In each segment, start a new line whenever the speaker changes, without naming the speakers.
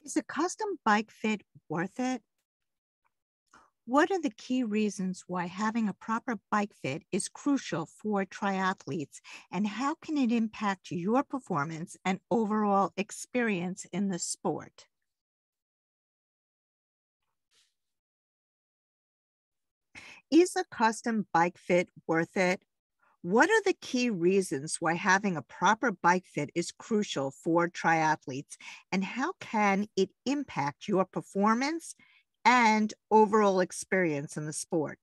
Is a custom bike fit worth it? What are the key reasons why having a proper bike fit is crucial for triathletes, and how can it impact your performance and overall experience in the sport? Is a custom bike fit worth it? What are the key reasons why having a proper bike fit is crucial for triathletes, and how can it impact your performance and overall experience in the sport?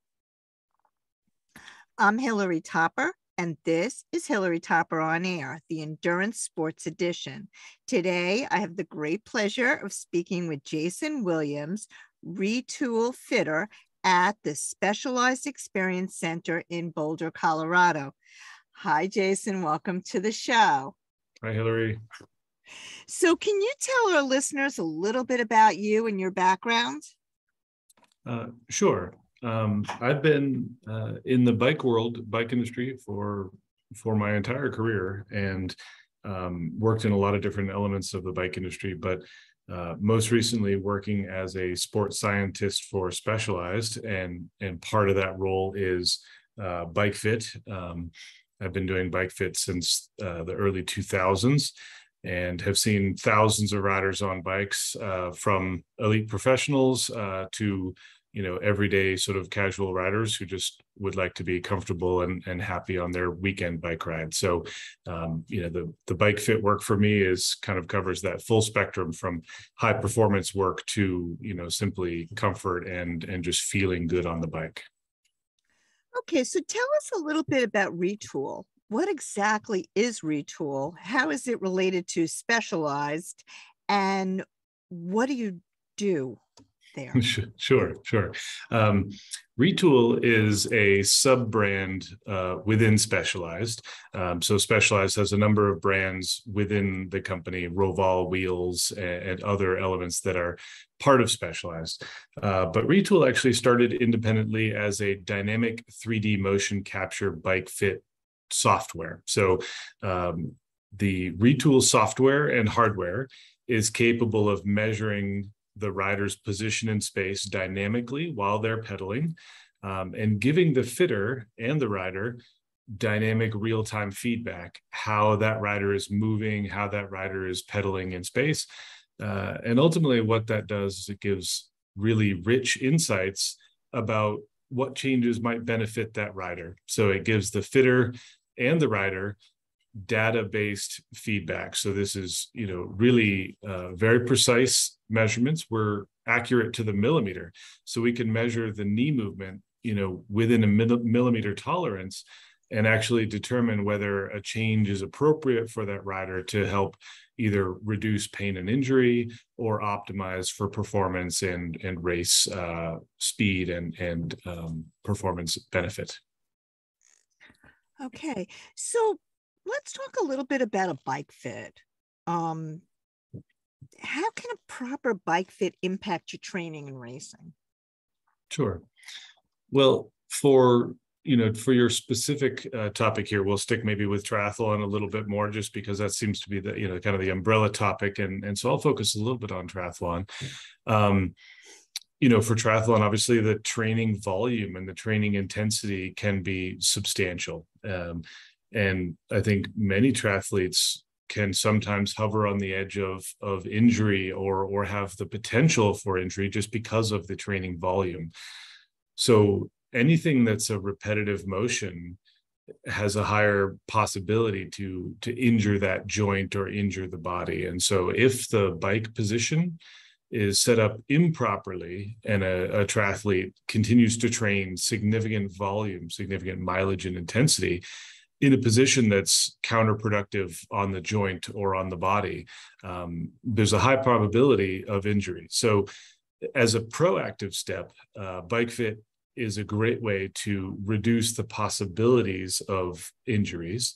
I'm Hilary Topper, and this is Hilary Topper on Air, the Endurance Sports Edition. Today, I have the great pleasure of speaking with Jason Williams, Retool Fitter at the Specialized Experience Center in Boulder, Colorado. Hi, Jason. Welcome to the show.
Hi, Hilary.
So can you tell our listeners a little bit about you and your background?
Sure. I've been in the bike industry for my entire career, and worked in a lot of different elements of the bike industry, but most recently working as a sports scientist for Specialized, and part of that role is bike fit. I've been doing bike fit since the early 2000s, and have seen thousands of riders on bikes, from elite professionals to everyday sort of casual riders who just would like to be comfortable and happy on their weekend bike ride. So, the bike fit work for me is kind of covers that full spectrum from high performance work to, simply comfort and just feeling good on the bike.
Okay, so tell us a little bit about Retool. What exactly is Retool? How is it related to Specialized? And what do you do there?
Sure. Retool is a sub-brand within Specialized. So Specialized has a number of brands within the company, Roval wheels and other elements that are part of Specialized. But Retool actually started independently as a dynamic 3D motion capture bike fit software. So the Retool software and hardware is capable of measuring the rider's position in space dynamically while they're pedaling, and giving the fitter and the rider dynamic real-time feedback, how that rider is moving, how that rider is pedaling in space. And ultimately what that does is it gives really rich insights about what changes might benefit that rider. So it gives the fitter and the rider data-based feedback. So this is, really very precise measurements. We're accurate to the millimeter. So we can measure the knee movement, within a millimeter tolerance, and actually determine whether a change is appropriate for that rider to help either reduce pain and injury or optimize for performance and race speed and performance benefit.
Okay, so let's talk a little bit about a bike fit. How can a proper bike fit impact your training and racing?
Sure. Well, for your specific topic here, we'll stick maybe with triathlon a little bit more, just because that seems to be the kind of the umbrella topic, and so I'll focus a little bit on triathlon. For triathlon, obviously the training volume and the training intensity can be substantial, and I think many triathletes can sometimes hover on the edge of injury or have the potential for injury just because of the training volume. So anything that's a repetitive motion has a higher possibility to injure that joint or injure the body. And so if the bike position is set up improperly and a triathlete continues to train significant volume, significant mileage and intensity in a position that's counterproductive on the joint or on the body, there's a high probability of injury. So as a proactive step, bike fit is a great way to reduce the possibilities of injuries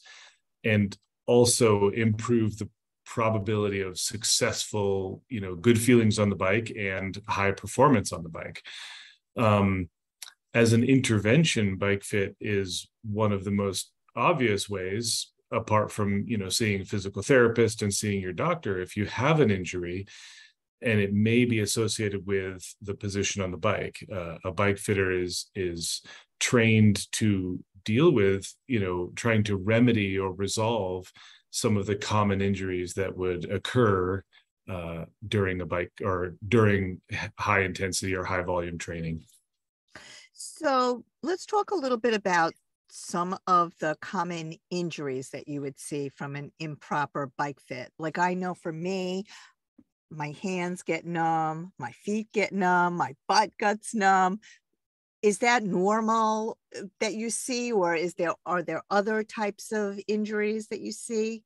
and also improve the probability of successful, good feelings on the bike and high performance on the bike. As an intervention, bike fit is one of the most obvious ways, apart from seeing a physical therapist and seeing your doctor. If you have an injury, and it may be associated with the position on the bike. A bike fitter is trained to deal with, trying to remedy or resolve some of the common injuries that would occur during a bike or during high intensity or high volume training.
So let's talk a little bit about some of the common injuries that you would see from an improper bike fit. Like, I know for me, my hands get numb, my feet get numb, my butt gets numb. Is that normal that you see, or are there other types of injuries that you see?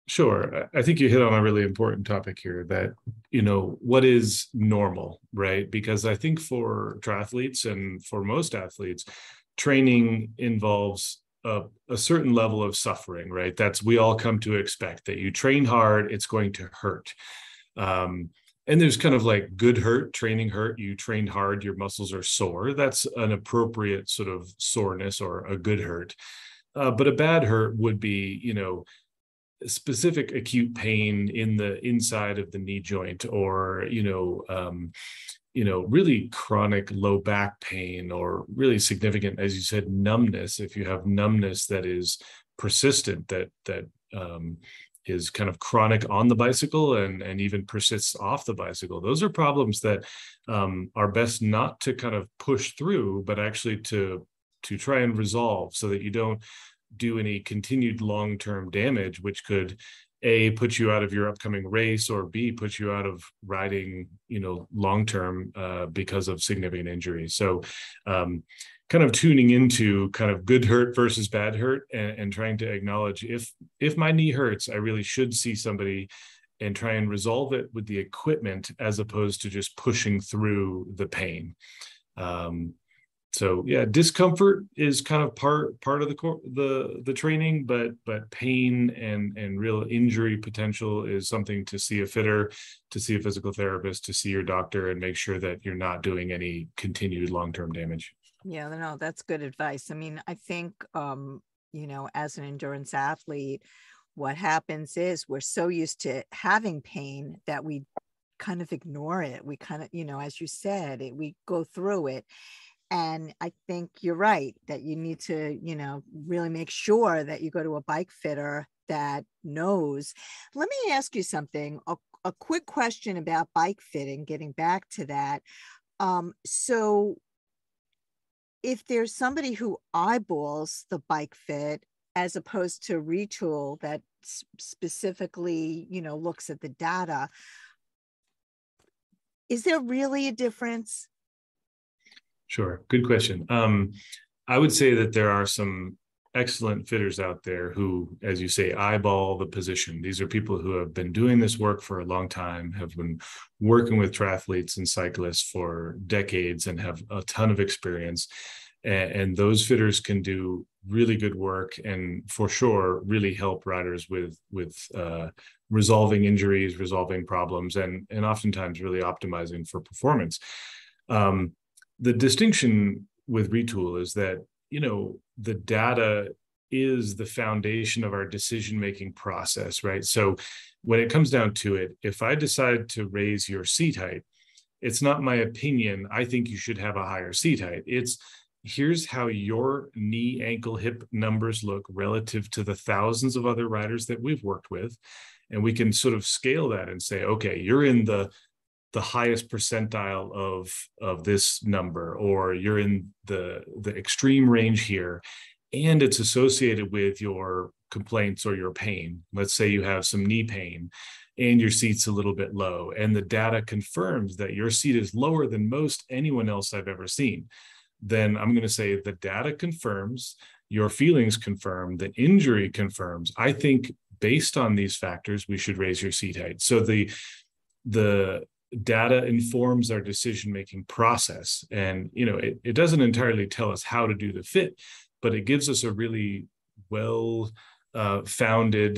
Sure. I think you hit on a really important topic here that, what is normal, right? Because I think for triathletes and for most athletes, training involves a certain level of suffering, right? We all come to expect that you train hard, it's going to hurt. And there's kind of like good hurt, training hurt. You trained hard, your muscles are sore. That's an appropriate sort of soreness or a good hurt. But a bad hurt would be, specific acute pain in the inside of the knee joint, or really chronic low back pain, or really significant, as you said, numbness. If you have numbness that is persistent, that is kind of chronic on the bicycle and even persists off the bicycle, those are problems that are best not to kind of push through, but actually to try and resolve, so that you don't do any continued long-term damage, which could A, put you out of your upcoming race, or B, put you out of riding, long-term because of significant injury. So kind of tuning into kind of good hurt versus bad hurt, and trying to acknowledge, if my knee hurts, I really should see somebody and try and resolve it with the equipment, as opposed to just pushing through the pain. So yeah, discomfort is kind of part of the training, but pain and real injury potential is something to see a fitter, to see a physical therapist, to see your doctor, and make sure that you're not doing any continued long-term damage.
Yeah, no, that's good advice. I mean, I think, as an endurance athlete, what happens is we're so used to having pain that we kind of ignore it. We kind of, as you said, we go through it. And I think you're right that you need to, really make sure that you go to a bike fitter that knows. Let me ask you something, a quick question about bike fitting, getting back to that. So if there's somebody who eyeballs the bike fit as opposed to Retul that specifically, looks at the data, is there really a difference?
Sure. Good question. I would say that there are some excellent fitters out there who, as you say, eyeball the position. These are people who have been doing this work for a long time, have been working with triathletes and cyclists for decades, and have a ton of experience. And those fitters can do really good work, and for sure really help riders with resolving injuries, resolving problems, and oftentimes really optimizing for performance. The distinction with Retul is that, the data is the foundation of our decision-making process, right? So when it comes down to it, if I decide to raise your seat height, it's not my opinion, I think you should have a higher seat height. It's, here's how your knee, ankle, hip numbers look relative to the thousands of other riders that we've worked with. And we can sort of scale that and say, okay, you're in the highest percentile of this number, or you're in the extreme range here, and it's associated with your complaints or your pain. Let's say you have some knee pain and your seat's a little bit low, and the data confirms that your seat is lower than most anyone else I've ever seen. Then I'm going to say the data confirms, your feelings confirm, the injury confirms. I think based on these factors, we should raise your seat height. So the data informs our decision-making process. And, it doesn't entirely tell us how to do the fit, but it gives us a really well-founded,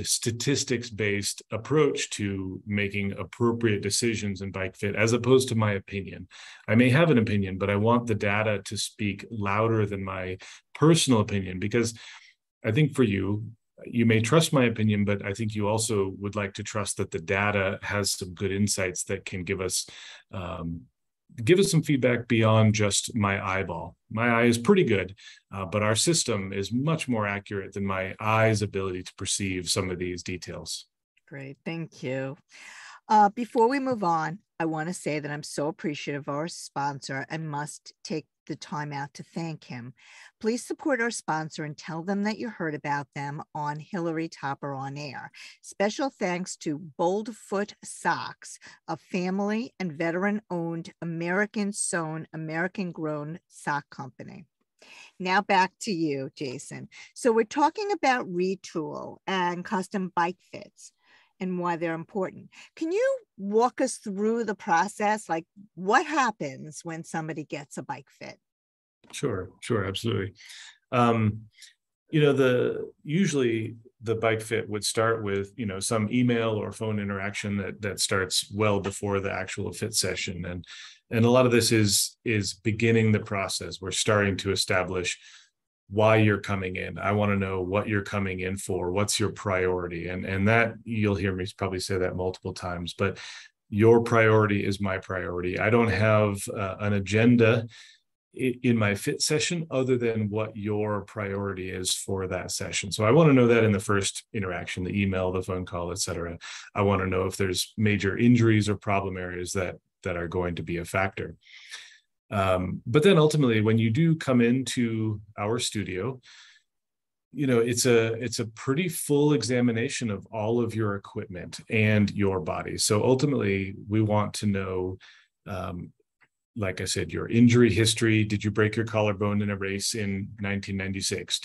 statistics-based approach to making appropriate decisions in bike fit, as opposed to my opinion. I may have an opinion, but I want the data to speak louder than my personal opinion, because I think for you, you may trust my opinion, but I think you also would like to trust that the data has some good insights that can give us some feedback beyond just my eyeball. My eye is pretty good, but our system is much more accurate than my eye's ability to perceive some of these details.
Great, thank you. Before we move on, I want to say that I'm so appreciative of our sponsor and must take the time out to thank him. Please support our sponsor and tell them that you heard about them on Hilary Topper on Air. Special thanks to Boldfoot Socks, a family and veteran-owned, American-sewn, American-grown sock company. Now back to you, Jason. So we're talking about Retul and custom bike fits and why they're important. Can you walk us through the process? Like, what happens when somebody gets a bike fit?
Sure, absolutely. Usually the bike fit would start with, some email or phone interaction that starts well before the actual fit session. And a lot of this is beginning the process. We're starting to establish why you're coming in. I want to know what you're coming in for. What's your priority? And that, you'll hear me probably say that multiple times, but your priority is my priority. I don't have an agenda in my fit session other than what your priority is for that session. So I want to know that in the first interaction, the email, the phone call, et cetera. I want to know if there's major injuries or problem areas that are going to be a factor. But then ultimately, when you do come into our studio, it's a pretty full examination of all of your equipment and your body. So ultimately, we want to know, like I said, your injury history. Did you break your collarbone in a race in 1996?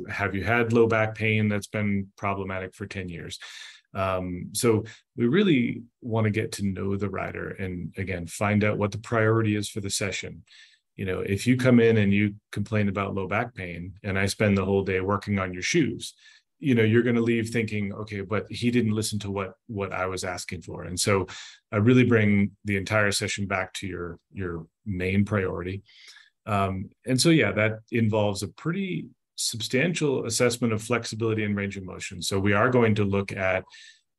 Have you had low back pain that's been problematic for 10 years? So we really want to get to know the rider and, again, find out what the priority is for the session. If you come in and you complain about low back pain and I spend the whole day working on your shoes, you're going to leave thinking, okay, but he didn't listen to what I was asking for. And so I really bring the entire session back to your main priority. And so, yeah, that involves a pretty substantial assessment of flexibility and range of motion. So we are going to look at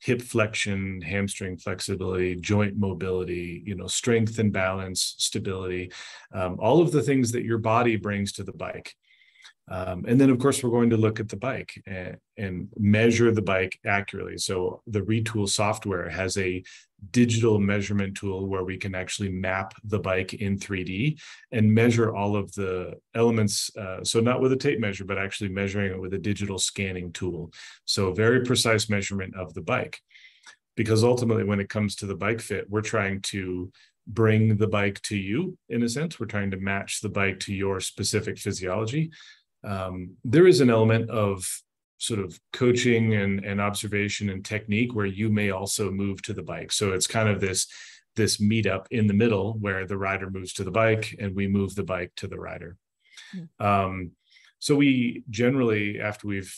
hip flexion, hamstring flexibility, joint mobility, strength and balance, stability, all of the things that your body brings to the bike. And then, of course, we're going to look at the bike and measure the bike accurately. So the Retul software has a digital measurement tool where we can actually map the bike in 3D and measure all of the elements. So not with a tape measure, but actually measuring it with a digital scanning tool. So very precise measurement of the bike. Because ultimately, when it comes to the bike fit, we're trying to bring the bike to you, in a sense. We're trying to match the bike to your specific physiology. There is an element of sort of coaching and observation and technique where you may also move to the bike. So it's kind of this meetup in the middle where the rider moves to the bike and we move the bike to the rider. So we generally, after we've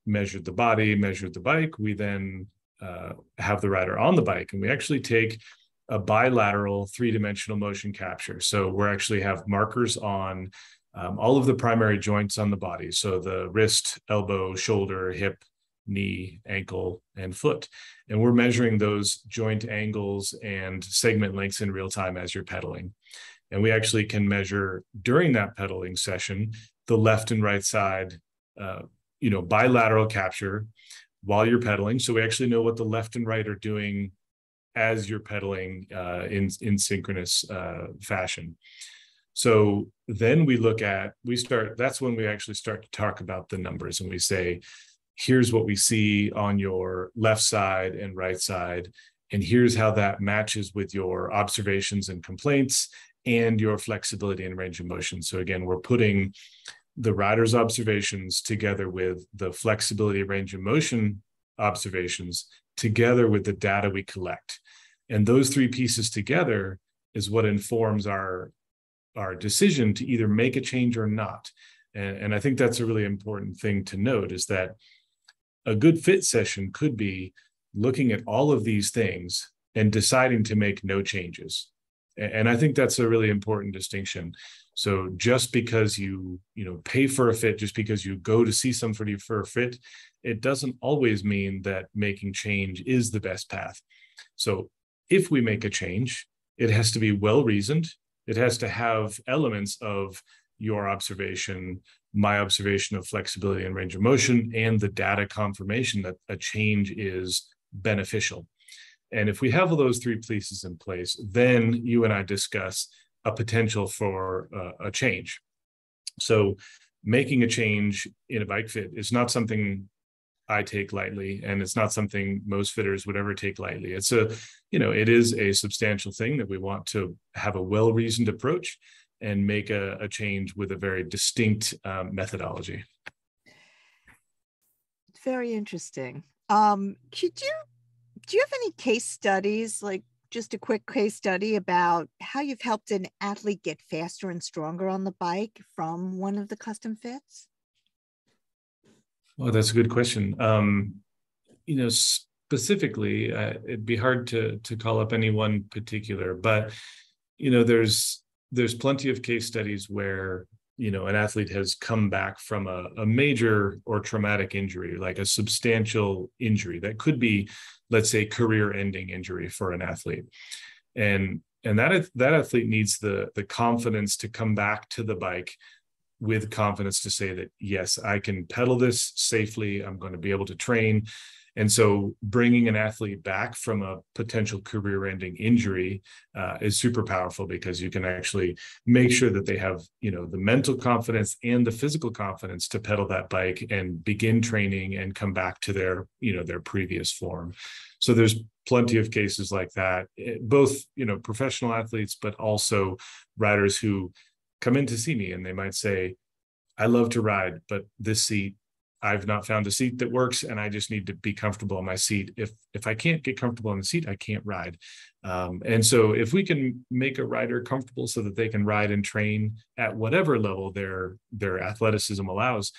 measured the body, measured the bike, we then have the rider on the bike, and we actually take a bilateral three-dimensional motion capture. So we actually have markers on all of the primary joints on the body. So the wrist, elbow, shoulder, hip, knee, ankle, and foot. And we're measuring those joint angles and segment lengths in real time as you're pedaling. And we actually can measure during that pedaling session, the left and right side, bilateral capture while you're pedaling. So we actually know what the left and right are doing as you're pedaling in synchronous fashion. So then that's when we actually start to talk about the numbers, and we say, here's what we see on your left side and right side, and here's how that matches with your observations and complaints and your flexibility and range of motion. So again, we're putting the rider's observations together with the flexibility, range of motion observations together with the data we collect. And those three pieces together is what informs our decision to either make a change or not. And I think that's a really important thing to note, is that a good fit session could be looking at all of these things and deciding to make no changes. And I think that's a really important distinction. So just because you pay for a fit, just because you go to see somebody for a fit, it doesn't always mean that making change is the best path. So if we make a change, it has to be well reasoned. It has to have elements of your observation, my observation of flexibility and range of motion, and the data confirmation that a change is beneficial. And if we have all those three pieces in place, then you and I discuss a potential for a change. So making a change in a bike fit is not something I take lightly, and it's not something most fitters would ever take lightly. It is a substantial thing that we want to have a well-reasoned approach and make a change with a very distinct methodology.
Very interesting. Do you have any case studies, like just a quick case study about how you've helped an athlete get faster and stronger on the bike from one of the custom fits?
Well, that's a good question. Specifically, it'd be hard to call up any one particular, but there's plenty of case studies where an athlete has come back from a major or traumatic injury, like a substantial injury that could be, let's say, career-ending injury for an athlete, and that athlete needs the confidence to come back to the bike with confidence to say that, yes, I can pedal this safely. I'm going to be able to train. And so bringing an athlete back from a potential career-ending injury is super powerful, because you can actually make sure that they have, the mental confidence and the physical confidence to pedal that bike and begin training and come back to their previous form. So there's plenty of cases like that, both, professional athletes, but also riders who come in to see me and they might say, I love to ride, but this seat, I've not found a seat that works, and I just need to be comfortable in my seat. If I can't get comfortable in the seat, I can't ride. And so if we can make a rider comfortable so that they can ride and train at whatever level their athleticism allows,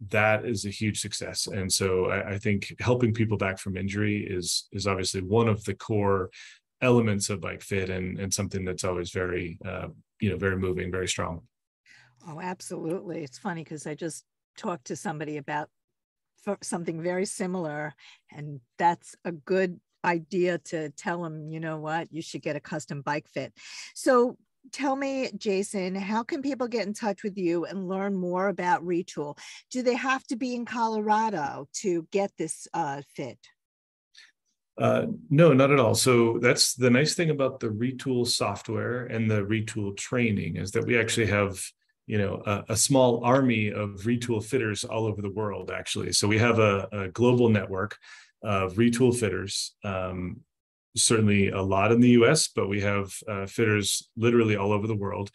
that is a huge success. And so I think helping people back from injury is obviously one of the core elements of bike fit, and something that's always very, very moving, very strong.
Oh, absolutely. It's funny because I just talked to somebody about something very similar, and that's a good idea to tell them, you know what, you should get a custom bike fit. So tell me, Jason, how can people get in touch with you and learn more about Retul? Do they have to be in Colorado to get this fit?
No, not at all. So that's the nice thing about the Retul software and the Retul training, is that we actually have a small army of Retul fitters all over the world, actually. So we have a global network of Retul fitters, certainly a lot in the US, but we have fitters literally all over the world.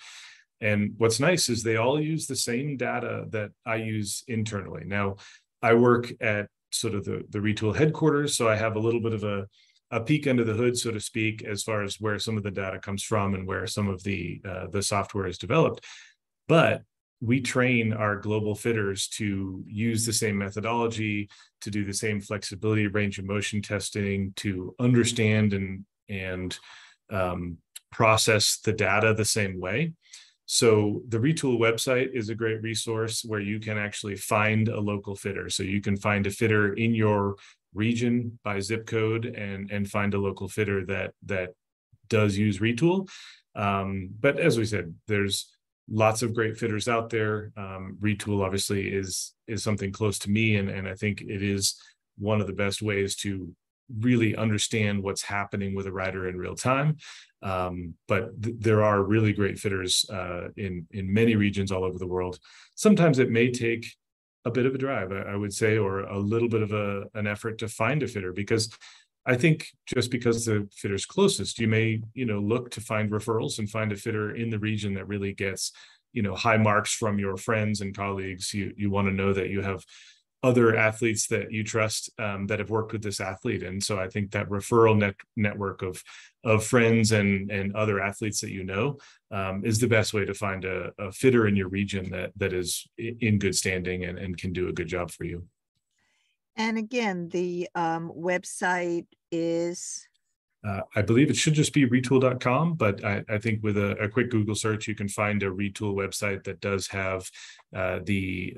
And what's nice is they all use the same data that I use internally. Now, I work at sort of the Retul headquarters, so I have a little bit of a peek under the hood, so to speak, as far as where some of the data comes from and where some of the software is developed. But we train our global fitters to use the same methodology, to do the same flexibility, range of motion testing, to understand and process the data the same way. So the Retul website is a great resource where you can actually find a local fitter. So you can find a fitter in your region by zip code and find a local fitter that does use Retul. But as we said, there's lots of great fitters out there. Retul obviously is something close to me, and I think it is one of the best ways to really understand what's happening with a rider in real time. But there are really great fitters in many regions all over the world. Sometimes it may take a bit of a drive, I would say, or a little bit of an effort to find a fitter, because I think just because the fitter's closest, you may, look to find referrals and find a fitter in the region that really gets, high marks from your friends and colleagues. You want to know that you have other athletes that you trust that have worked with this athlete. And so I think that referral network of friends and other athletes that is the best way to find a fitter in your region that is in good standing and can do a good job for you.
And again, the website is
I believe it should just be retool.com, but I think with a quick Google search, you can find a Retool website that does have the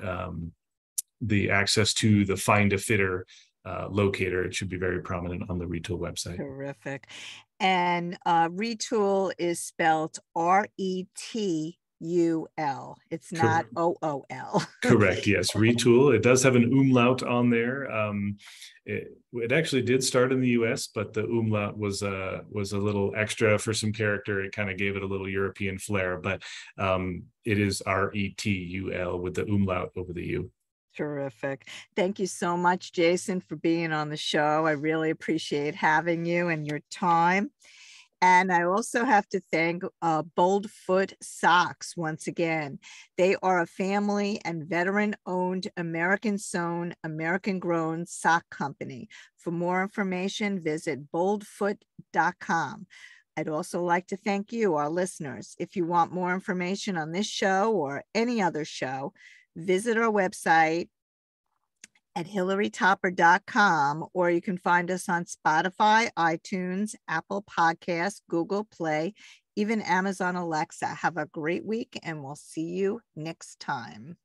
access to the Find a Fitter locator. It should be very prominent on the Retool website.
Terrific. And Retool is spelled Retul. It's not OOL.
Correct. Yes. Retool. It does have an umlaut on there. It actually did start in the US, but the umlaut was a little extra for some character. It kind of gave it a little European flair, but it is Retul with the umlaut over the U.
Terrific. Thank you so much, Jason, for being on the show. I really appreciate having you and your time. And I also have to thank Bold Foot Socks once again. They are a family and veteran-owned, American-sewn, American-grown sock company. For more information, visit boldfoot.com. I'd also like to thank you, our listeners. If you want more information on this show or any other show, visit our website at hilarytopper.com, or you can find us on Spotify, iTunes, Apple Podcasts, Google Play, even Amazon Alexa. Have a great week, and we'll see you next time.